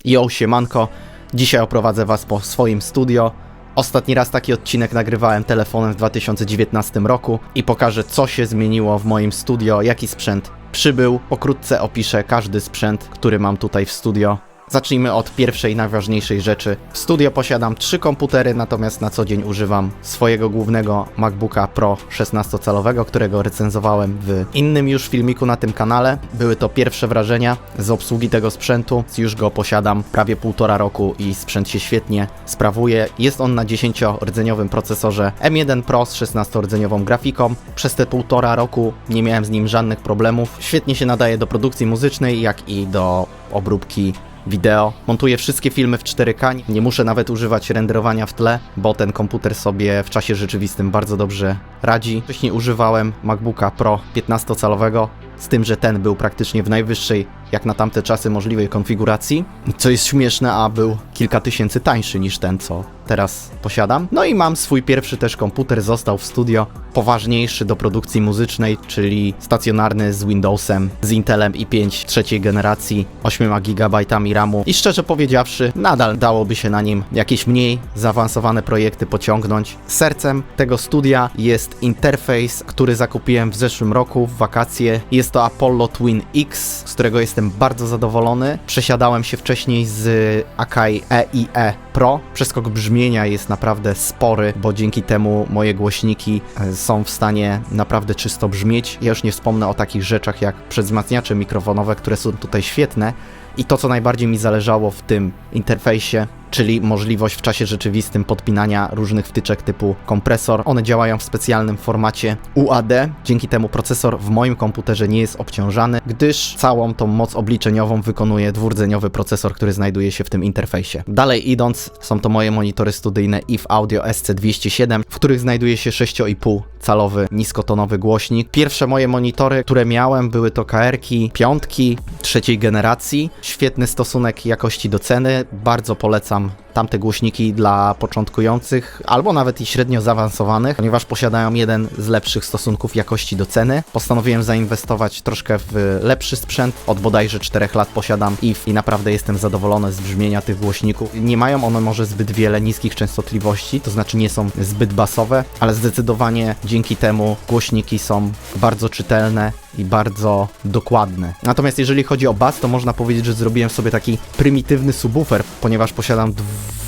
Jo, siemanko, dzisiaj oprowadzę Was po swoim studio. Ostatni raz taki odcinek nagrywałem telefonem w 2019 roku i pokażę, co się zmieniło w moim studio, jaki sprzęt przybył. Pokrótce opiszę każdy sprzęt, który mam tutaj w studio. Zacznijmy od pierwszej, najważniejszej rzeczy. W studio posiadam 3 komputery, natomiast na co dzień używam swojego głównego MacBooka Pro 16-calowego, którego recenzowałem w innym już filmiku na tym kanale. Były to pierwsze wrażenia z obsługi tego sprzętu. Już go posiadam prawie 1,5 roku i sprzęt się świetnie sprawuje. Jest on na 10-rdzeniowym procesorze M1 Pro z 16-rdzeniową grafiką. Przez te 1,5 roku nie miałem z nim żadnych problemów. Świetnie się nadaje do produkcji muzycznej, jak i do obróbki wideo. Montuję wszystkie filmy w 4K, nie muszę nawet używać renderowania w tle, bo ten komputer sobie w czasie rzeczywistym bardzo dobrze radzi. Wcześniej używałem MacBooka Pro 15-calowego, z tym, że ten był praktycznie w najwyższej, jak na tamte czasy, możliwej konfiguracji, co jest śmieszne, a był kilka tysięcy tańszy niż ten, co teraz posiadam. No i mam swój pierwszy też komputer, został w studio, poważniejszy do produkcji muzycznej, czyli stacjonarny z Windowsem, z Intelem i5 trzeciej generacji, 8 GB RAMu i szczerze powiedziawszy, nadal dałoby się na nim jakieś mniej zaawansowane projekty pociągnąć. Sercem tego studia jest interfejs, który zakupiłem w zeszłym roku w wakacje. Jest to Apollo Twin X, z którego jestem bardzo zadowolony. Przesiadałem się wcześniej z Akai EIE Pro. Przeskok brzmienia jest naprawdę spory, bo dzięki temu moje głośniki są w stanie naprawdę czysto brzmieć. Ja już nie wspomnę o takich rzeczach jak przedwzmacniacze mikrofonowe, które są tutaj świetne. I to, co najbardziej mi zależało w tym interfejsie, czyli możliwość w czasie rzeczywistym podpinania różnych wtyczek typu kompresor. One działają w specjalnym formacie UAD. Dzięki temu procesor w moim komputerze nie jest obciążany, gdyż całą tą moc obliczeniową wykonuje dwurdzeniowy procesor, który znajduje się w tym interfejsie. Dalej idąc, są to moje monitory studyjne IF Audio SC207, w których znajduje się 6,5-calowy niskotonowy głośnik. Pierwsze moje monitory, które miałem, były to KR-ki, piątki trzeciej generacji. Świetny stosunek jakości do ceny, bardzo polecam tamte głośniki dla początkujących, albo nawet i średnio zaawansowanych, ponieważ posiadają jeden z lepszych stosunków jakości do ceny. Postanowiłem zainwestować troszkę w lepszy sprzęt. Od bodajże 4 lat posiadam IF i naprawdę jestem zadowolony z brzmienia tych głośników. Nie mają one może zbyt wiele niskich częstotliwości, to znaczy nie są zbyt basowe, ale zdecydowanie dzięki temu głośniki są bardzo czytelne i bardzo dokładne. Natomiast jeżeli chodzi o bas, to można powiedzieć, że zrobiłem sobie taki prymitywny subwoofer, ponieważ posiadam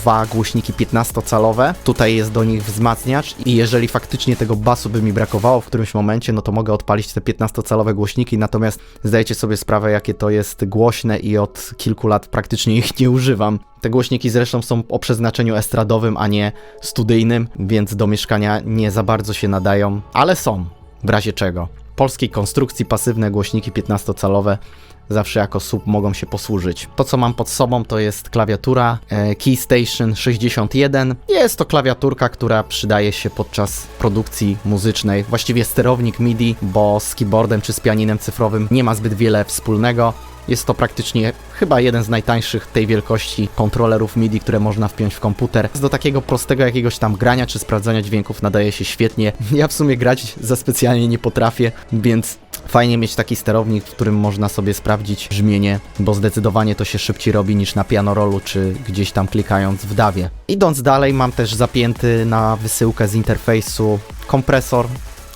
2 głośniki 15-calowe. Tutaj jest do nich wzmacniacz i jeżeli faktycznie tego basu by mi brakowało w którymś momencie, no to mogę odpalić te 15-calowe głośniki, natomiast zdajecie sobie sprawę, jakie to jest głośne i od kilku lat praktycznie ich nie używam. Te głośniki zresztą są o przeznaczeniu estradowym, a nie studyjnym, więc do mieszkania nie za bardzo się nadają, ale są, w razie czego. Polskiej konstrukcji pasywne głośniki 15-calowe zawsze jako sub mogą się posłużyć. To, co mam pod sobą, to jest klawiatura Keystation 61. Jest to klawiaturka, która przydaje się podczas produkcji muzycznej. Właściwie sterownik MIDI, bo z keyboardem czy z pianinem cyfrowym nie ma zbyt wiele wspólnego. Jest to praktycznie chyba jeden z najtańszych tej wielkości kontrolerów MIDI, które można wpiąć w komputer. Do takiego prostego jakiegoś tam grania czy sprawdzania dźwięków nadaje się świetnie. Ja w sumie grać za specjalnie nie potrafię, więc fajnie mieć taki sterownik, w którym można sobie sprawdzić brzmienie, bo zdecydowanie to się szybciej robi niż na pianorolu czy gdzieś tam klikając w dawie. Idąc dalej, mam też zapięty na wysyłkę z interfejsu kompresor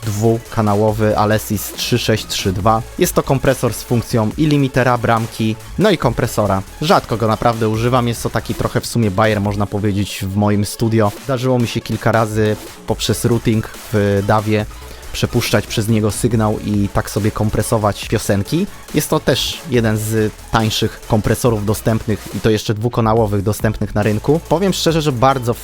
dwukanałowy Alesis 3632. Jest to kompresor z funkcją i limitera, bramki, no i kompresora. Rzadko go naprawdę używam, jest to taki trochę w sumie bajer, można powiedzieć, w moim studio. Zdarzyło mi się kilka razy poprzez routing w dawie przepuszczać przez niego sygnał i tak sobie kompresować piosenki. Jest to też jeden z tańszych kompresorów dostępnych i to jeszcze dwukanałowych dostępnych na rynku. Powiem szczerze, że bardzo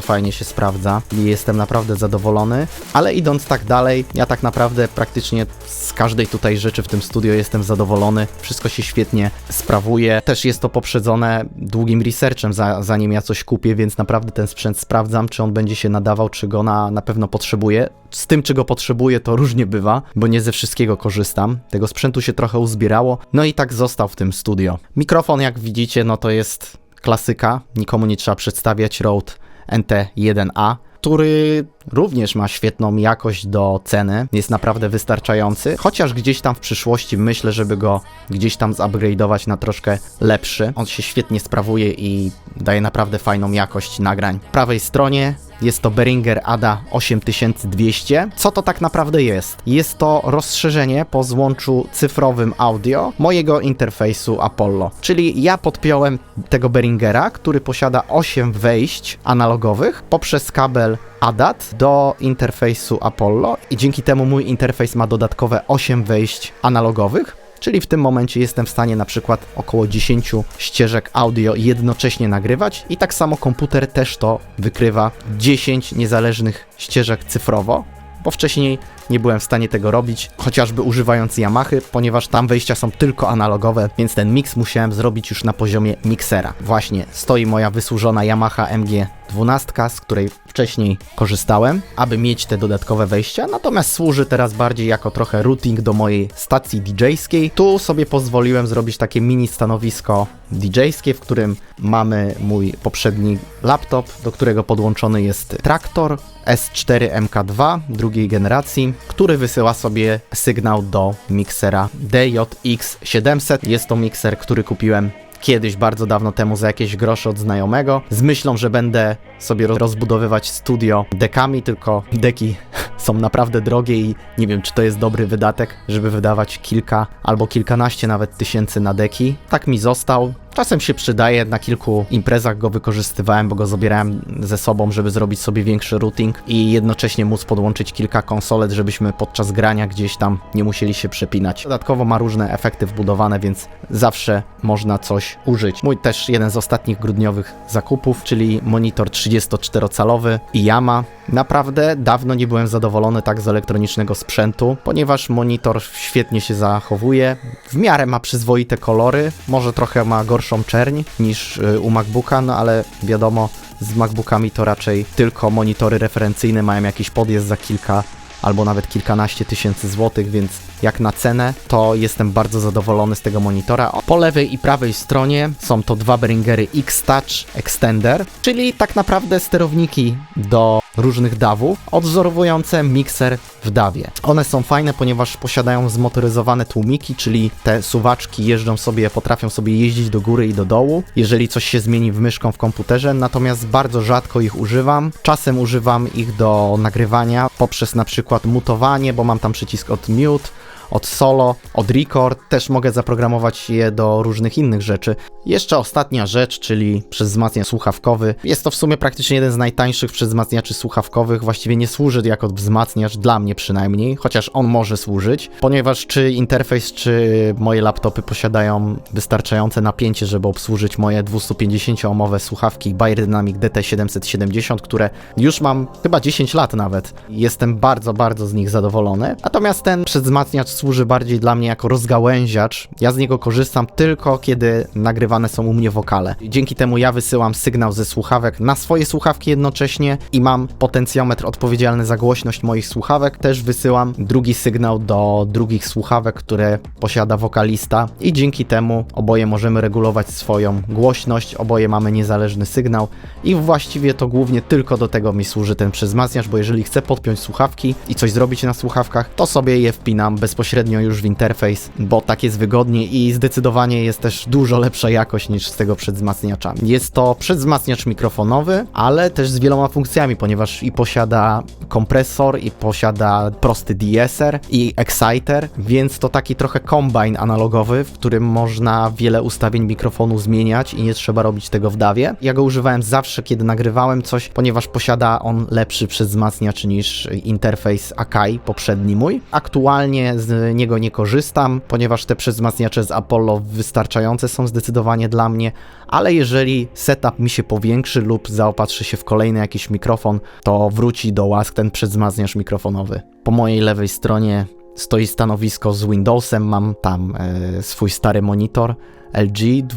fajnie się sprawdza i jestem naprawdę zadowolony, ale idąc tak dalej, ja tak naprawdę praktycznie z każdej tutaj rzeczy w tym studio jestem zadowolony. Wszystko się świetnie sprawuje. Też jest to poprzedzone długim researchem, zanim ja coś kupię, więc naprawdę ten sprzęt sprawdzam, czy on będzie się nadawał, czy go na pewno potrzebuję. Z tym, czy go potrzebuję, to różnie bywa, bo nie ze wszystkiego korzystam. Tego sprzętu się trochę uzbierało, no i tak został w tym studio. Mikrofon, jak widzicie, no to jest klasyka, nikomu nie trzeba przedstawiać, Rode NT1A. który również ma świetną jakość do ceny, jest naprawdę wystarczający, chociaż gdzieś tam w przyszłości myślę, żeby go gdzieś tam zupgrade'ować na troszkę lepszy. On się świetnie sprawuje i daje naprawdę fajną jakość nagrań. W prawej stronie jest to Behringer ADA 8200. Co to tak naprawdę jest? Jest to rozszerzenie po złączu cyfrowym audio mojego interfejsu Apollo. Czyli ja podpiąłem tego Behringera, który posiada 8 wejść analogowych poprzez kabel ADAT do interfejsu Apollo i dzięki temu mój interfejs ma dodatkowe 8 wejść analogowych. Czyli w tym momencie jestem w stanie na przykład około 10 ścieżek audio jednocześnie nagrywać i tak samo komputer też to wykrywa 10 niezależnych ścieżek cyfrowo, bo wcześniej nie byłem w stanie tego robić, chociażby używając Yamahy, ponieważ tam wejścia są tylko analogowe, więc ten miks musiałem zrobić już na poziomie miksera. Właśnie stoi moja wysłużona Yamaha MG12, z której wcześniej korzystałem, aby mieć te dodatkowe wejścia, natomiast służy teraz bardziej jako trochę routing do mojej stacji DJ-skiej. Tu sobie pozwoliłem zrobić takie mini stanowisko DJ-skie, w którym mamy mój poprzedni laptop, do którego podłączony jest traktor S4 MK2 drugiej generacji, który wysyła sobie sygnał do miksera DJX700. Jest to mikser, który kupiłem kiedyś, bardzo dawno temu, za jakieś grosze od znajomego, z myślą, że będę sobie rozbudowywać studio dekami, tylko deki są naprawdę drogie i nie wiem, czy to jest dobry wydatek, żeby wydawać kilka albo kilkanaście nawet tysięcy na deki. Tak mi został. Czasem się przydaje, na kilku imprezach go wykorzystywałem, bo go zabierałem ze sobą, żeby zrobić sobie większy routing i jednocześnie móc podłączyć kilka konsolet, żebyśmy podczas grania gdzieś tam nie musieli się przepinać. Dodatkowo ma różne efekty wbudowane, więc zawsze można coś użyć. Mój też jeden z ostatnich grudniowych zakupów, czyli monitor 34-calowy i Yamaha. Naprawdę dawno nie byłem zadowolony tak z elektronicznego sprzętu, ponieważ monitor świetnie się zachowuje, w miarę ma przyzwoite kolory, może trochę ma gorszą czerń niż u MacBooka, no ale wiadomo, z MacBookami to raczej tylko monitory referencyjne mają jakiś podjazd za kilka albo nawet kilkanaście tysięcy złotych, więc jak na cenę, to jestem bardzo zadowolony z tego monitora. Po lewej i prawej stronie są to dwa Behringery X-Touch Extender, czyli tak naprawdę sterowniki do różnych DAW-ów, odwzorowujące mikser w DAW-ie. One są fajne, ponieważ posiadają zmotoryzowane tłumiki, czyli te suwaczki jeżdżą sobie, potrafią sobie jeździć do góry i do dołu, jeżeli coś się zmieni w myszką w komputerze, natomiast bardzo rzadko ich używam. Czasem używam ich do nagrywania poprzez na przykład mutowanie, bo mam tam przycisk od mute, od solo, od record, też mogę zaprogramować je do różnych innych rzeczy. Jeszcze ostatnia rzecz, czyli przedwzmacniacz słuchawkowy. Jest to w sumie praktycznie jeden z najtańszych przedwzmacniaczy słuchawkowych, właściwie nie służy jako wzmacniacz, dla mnie przynajmniej, chociaż on może służyć, ponieważ czy interfejs, czy moje laptopy posiadają wystarczające napięcie, żeby obsłużyć moje 250-ohmowe słuchawki Beyerdynamic DT770, które już mam chyba 10 lat nawet. Jestem bardzo z nich zadowolony. Natomiast ten przedwzmacniacz służy bardziej dla mnie jako rozgałęziacz. Ja z niego korzystam tylko kiedy nagrywane są u mnie wokale. Dzięki temu ja wysyłam sygnał ze słuchawek na swoje słuchawki jednocześnie i mam potencjometr odpowiedzialny za głośność moich słuchawek. Też wysyłam drugi sygnał do drugich słuchawek, które posiada wokalista i dzięki temu oboje możemy regulować swoją głośność, oboje mamy niezależny sygnał i właściwie to głównie tylko do tego mi służy ten przedwzmacniacz, bo jeżeli chcę podpiąć słuchawki i coś zrobić na słuchawkach, to sobie je wpinam bezpośrednio już w interfejs, bo tak jest wygodnie i zdecydowanie jest też dużo lepsza jakość niż z tego przedwzmacniacza. Jest to przedwzmacniacz mikrofonowy, ale też z wieloma funkcjami, ponieważ i posiada kompresor, i posiada prosty de-esser i exciter, więc to taki trochę kombine analogowy, w którym można wiele ustawień mikrofonu zmieniać i nie trzeba robić tego w DAW-ie. Ja go używałem zawsze, kiedy nagrywałem coś, ponieważ posiada on lepszy przedwzmacniacz niż interfejs Akai, poprzedni mój. Aktualnie z niego nie korzystam, ponieważ te przedwzmacniacze z Apollo wystarczające są zdecydowanie dla mnie, ale jeżeli setup mi się powiększy lub zaopatrzy się w kolejny jakiś mikrofon, to wróci do łask ten przedwzmacniacz mikrofonowy. Po mojej lewej stronie stoi stanowisko z Windowsem, mam tam swój stary monitor LG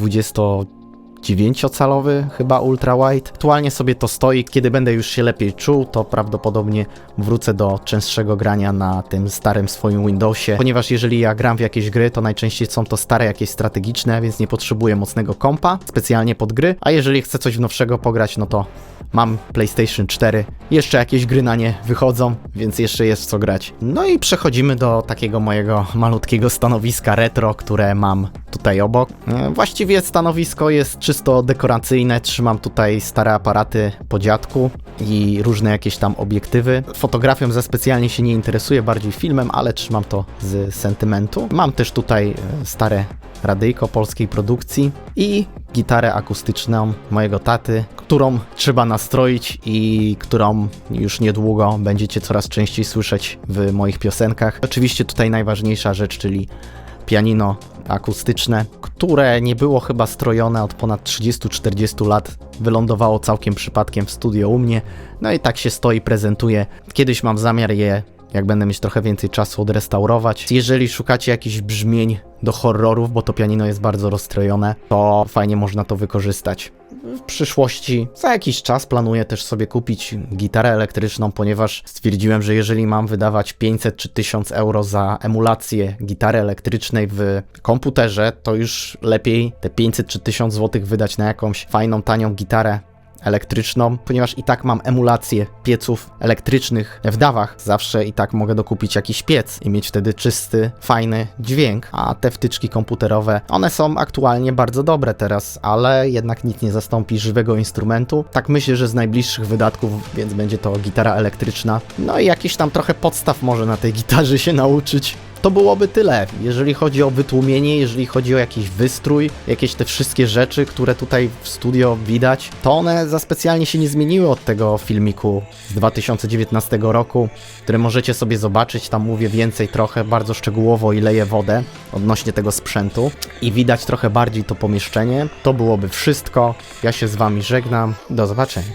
9-calowy chyba ultrawide. Aktualnie sobie to stoi, kiedy będę już się lepiej czuł, to prawdopodobnie wrócę do częstszego grania na tym starym swoim Windowsie, ponieważ jeżeli ja gram w jakieś gry, to najczęściej są to stare jakieś strategiczne, więc nie potrzebuję mocnego kompa specjalnie pod gry, a jeżeli chcę coś nowszego pograć, no to mam PlayStation 4, jeszcze jakieś gry na nie wychodzą, więc jeszcze jest w co grać. No i przechodzimy do takiego mojego malutkiego stanowiska retro, które mam tutaj obok. Właściwie stanowisko jest czysto dekoracyjne, trzymam tutaj stare aparaty po dziadku i różne jakieś tam obiektywy. Fotografią za specjalnie się nie interesuję, bardziej filmem, ale trzymam to z sentymentu. Mam też tutaj stare radyjko polskiej produkcji i gitarę akustyczną mojego taty, którą trzeba nastroić i którą już niedługo będziecie coraz częściej słyszeć w moich piosenkach. Oczywiście tutaj najważniejsza rzecz, czyli pianino akustyczne, które nie było chyba strojone od ponad 30-40 lat. Wylądowało całkiem przypadkiem w studio u mnie, no i tak się stoi, prezentuje. Kiedyś mam zamiar je, jak będę mieć trochę więcej czasu, odrestaurować. Jeżeli szukacie jakichś brzmień do horrorów, bo to pianino jest bardzo rozstrojone, to fajnie można to wykorzystać. W przyszłości, za jakiś czas planuję też sobie kupić gitarę elektryczną, ponieważ stwierdziłem, że jeżeli mam wydawać 500 czy 1000 euro za emulację gitary elektrycznej w komputerze, to już lepiej te 500 czy 1000 zł wydać na jakąś fajną, tanią gitarę elektryczną, ponieważ i tak mam emulację pieców elektrycznych w dawach. Zawsze i tak mogę dokupić jakiś piec i mieć wtedy czysty, fajny dźwięk, a te wtyczki komputerowe, one są aktualnie bardzo dobre teraz, ale jednak nic nie zastąpi żywego instrumentu. Tak myślę, że z najbliższych wydatków, więc będzie to gitara elektryczna. No i jakieś tam trochę podstaw może na tej gitarze się nauczyć. To byłoby tyle, jeżeli chodzi o wytłumienie, jeżeli chodzi o jakiś wystrój, jakieś te wszystkie rzeczy, które tutaj w studio widać, to one za specjalnie się nie zmieniły od tego filmiku z 2019 roku, który możecie sobie zobaczyć, tam mówię więcej trochę, bardzo szczegółowo i leję wodę odnośnie tego sprzętu i widać trochę bardziej to pomieszczenie. To byłoby wszystko, ja się z wami żegnam, do zobaczenia.